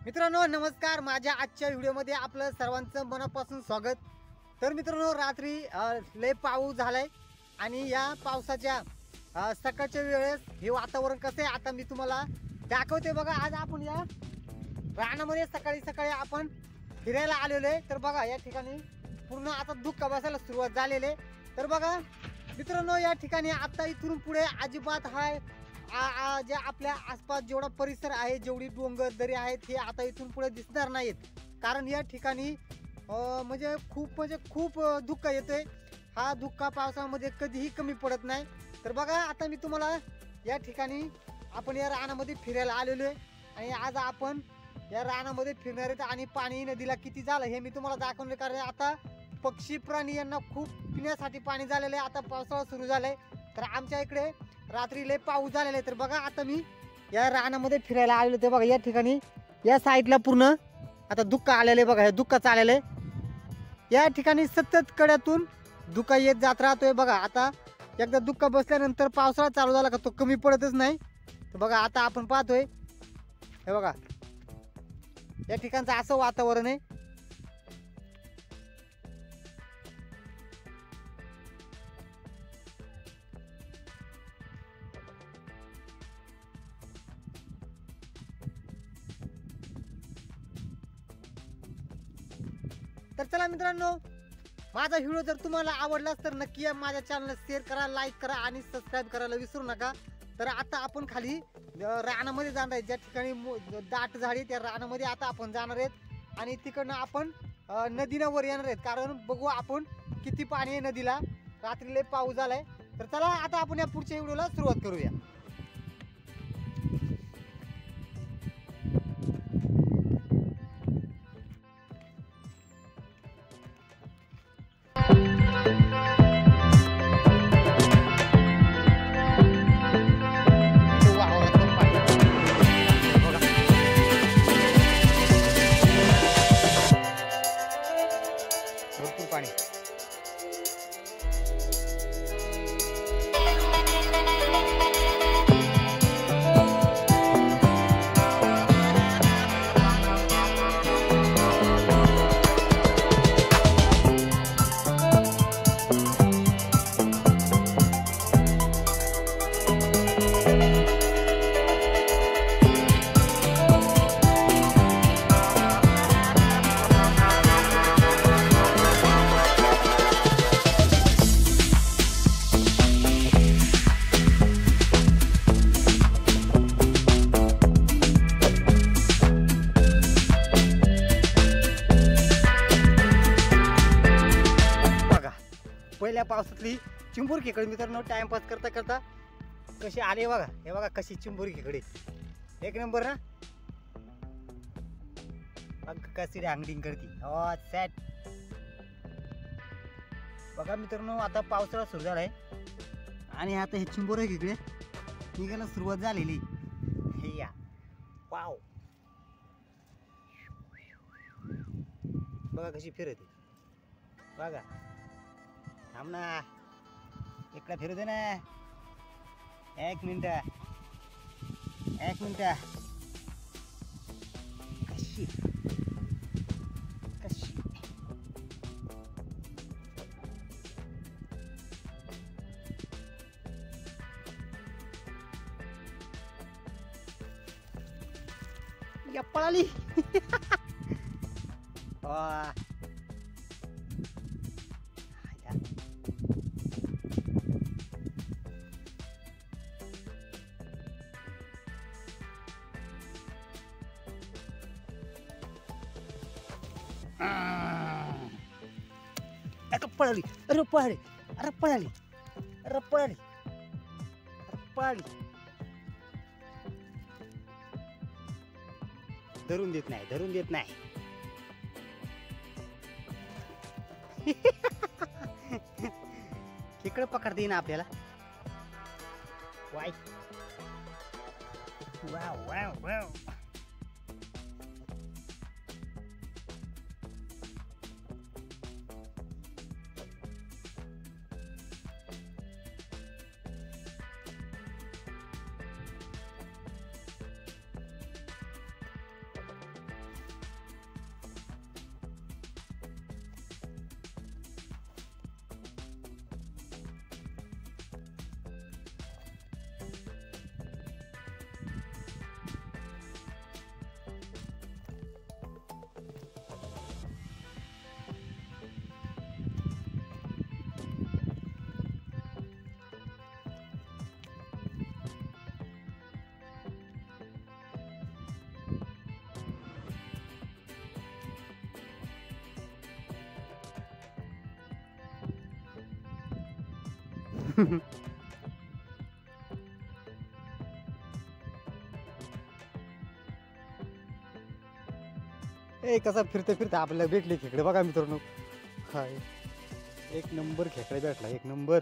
मित्रांनो नमस्कार, माझ्या आजच्या व्हिडिओमध्ये आपलं सर्वांचं मनापासून स्वागत। तर मित्रांनो रात्री लय पाऊस झालाय आणि या पावसाच्या सकाळच्या वेळेस हे वातावरण कसं आहे आता मी तुम्हाला दाखवते बघा। आज आपण या रानामध्ये सकाळी सकाळी आपण फिरायला आलेलो आहे। तर बघा या ठिकाणी पूर्ण आता धुक्का बसायला सुरुवात झालेली आहे। तर बघा मित्रांनो या ठिकाणी आता इथून पुढे अजिबात हाय जे आपल्या आसपास जेवढा परिसर आहे, जेवढी डोंगर दरी आहेत, हे आता इथून पुढे दिसणार नाहीत। कारण या ठिकाणी म्हणजे खूप धुक्का येतोय। हा धुक्का पावसामध्ये कधीही कमी पडत नाही। तर बघा आता मी तुम्हाला या ठिकाणी आपण या रानामध्ये फिरायला आलेलो आहे आणि आज आपण या रानामध्ये फिरणार आहेत आणि पाणी नदीला किती झालं हे मी तुम्हाला दाखवले। कारण आता पक्षी प्राणी यांना खूप पिण्यासाठी पाणी झालेलं आहे। आता पावसाळा सुरू झालाय तर आमच्या इकडे रात्री लय पाऊस झालेला आहे। तर बघा आता मी या रानामध्ये फिरायला आलेलो ते बघा या ठिकाणी या साईडला पूर्ण आता धुक्का आलेलं आहे बघा। हे धुक्का चाललेलं आहे या ठिकाणी सतत कड्यातून धुक्का येत जात राहतोय बघा। आता एकदा धुक्का बसल्यानंतर पावसाळा चालू झाला का तो कमी पडतच नाही। तर बघा आता आपण पाहतोय हे बघा या ठिकाणचं असं वातावरण आहे। तर चला मित्रांनो माझा व्हिडिओ जर तुम्हाला आवडलास तर नक्की माझ्या चॅनलला शेअर करा, लाईक करा आणि सबस्क्राइब करायला विसरू नका। तर आता आपण खाली रानामध्ये जाणार आहे, ज्या ठिकाणी दाट झाडी त्या रानामध्ये आता आपण जाणार आहेत आणि तिकडनं आपण नदीनं वर येणार आहेत। कारण बघू आपण किती पाणी आहे नदीला, रात्री लय पाऊस झालाय। तर चला आता आपण या पुढच्या व्हिडिओला सुरुवात करूया। भरपूर पाणी पहिल्या पावसातली चिंबूर खेकडे मित्रांनो टाइमपास करता करता कशी आले बघा। हे बघा कशी चिंबूर खेकडे एक नंबर ना, बघ कशी रांगडिंग करती हो सेट। बघा मित्रांनो आता पावसाळा सुरू झालाय आणि आता हे चिंबूर खेकडे निघायला सुरुवात झालेली हे या वाव। बघा कशी फिरते बघा। थांब ना इकडे फिरू दे ना, एक मिनिट कशी कशी या पळाली वा पळाली। अरे पळाली, अरे पळाली, अरे पळाली, अरे पळाली। धरून देत नाही, धरून देत नाही। खेकडं पकडता येईना आपल्याला। वाय वाव वाव वाव ए कसा फिरते फिरते आपल्याला भेटले खेकडे बघा मित्रांनो. हाय एक नंबर खेकडे भेटला, एक नंबर.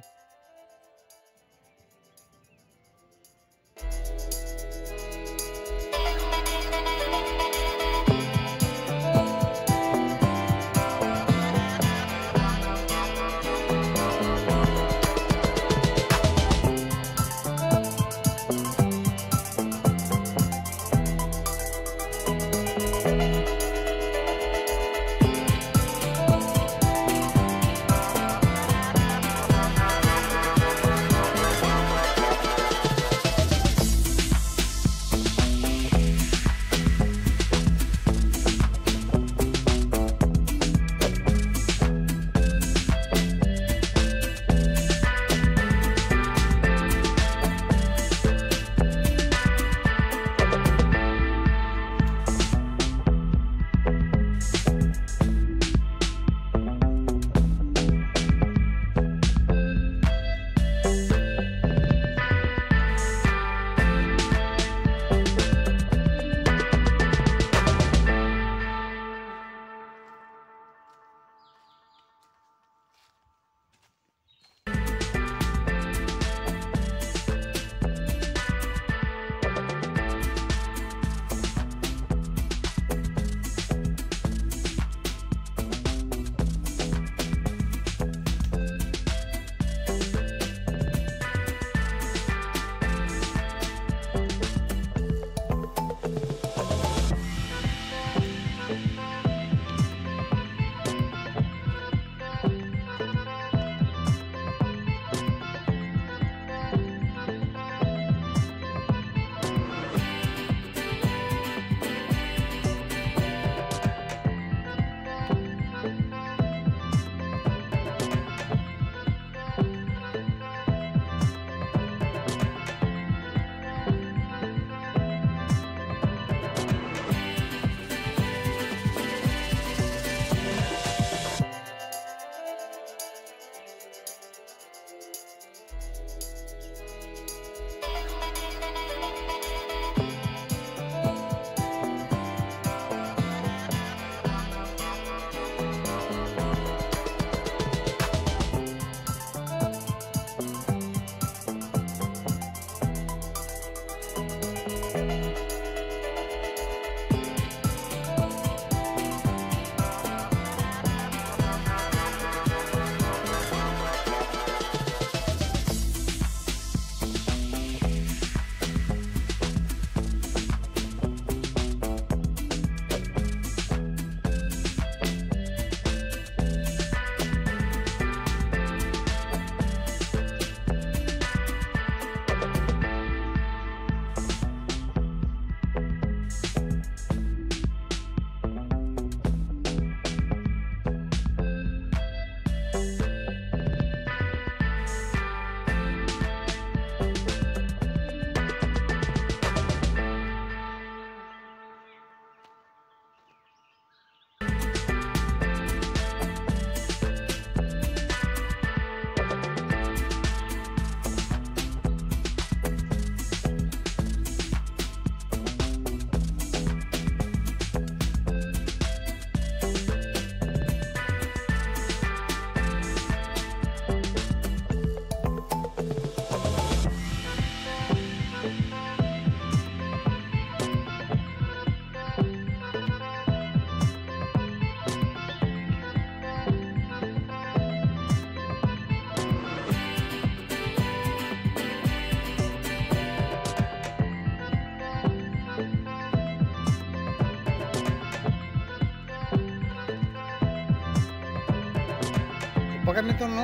बघा मित्रांनो,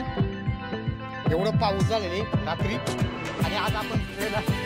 एवढं पाऊस झालेले रात्री आणि आज आपण फिरायला